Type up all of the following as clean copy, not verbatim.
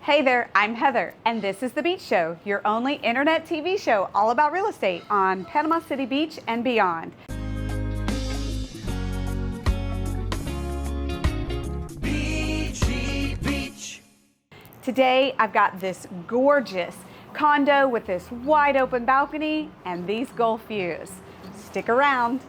Hey there, I'm Heather, and this is The Beach Show, your only internet TV show all about real estate on Panama City Beach and beyond. Beachy Beach. Today, I've got this gorgeous condo with this wide open balcony and these Gulf views. Stick around.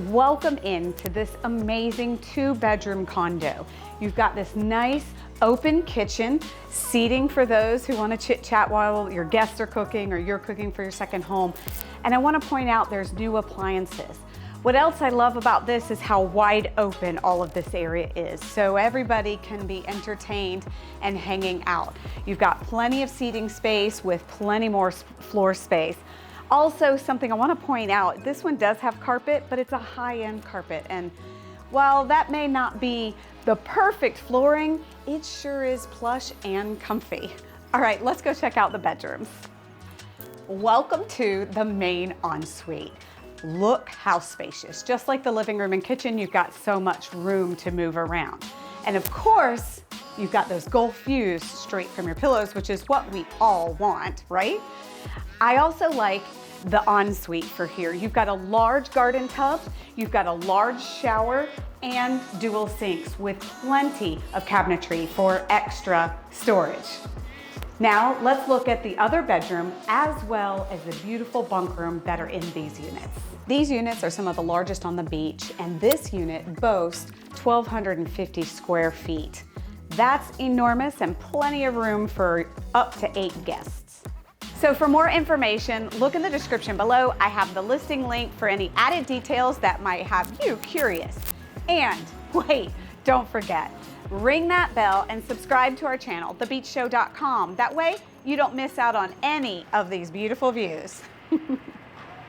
Welcome into this amazing 2-bedroom condo. You've got this nice open kitchen, seating for those who want to chit chat while your guests are cooking or you're cooking for your second home. And I want to point out there's new appliances. What else I love about this is how wide open all of this area is. So everybody can be entertained and hanging out. You've got plenty of seating space with plenty more floor space. Also, something I want to point out, this one does have carpet, but it's a high-end carpet. And while that may not be the perfect flooring, it sure is plush and comfy. All right, let's go check out the bedrooms. Welcome to the main ensuite. Look how spacious. Just like the living room and kitchen, you've got so much room to move around. And of course, you've got those Gulf views straight from your pillows, which is what we all want, right? I also like the ensuite for here. You've got a large garden tub, you've got a large shower, and dual sinks with plenty of cabinetry for extra storage. Now let's look at the other bedroom as well as the beautiful bunk room that are in these units. These units are some of the largest on the beach, and this unit boasts 1,250 square feet. That's enormous and plenty of room for up to 8 guests. So for more information, look in the description below. I have the listing link for any added details that might have you curious. And wait, don't forget, ring that bell and subscribe to our channel, thebeachshow.com. That way you don't miss out on any of these beautiful views.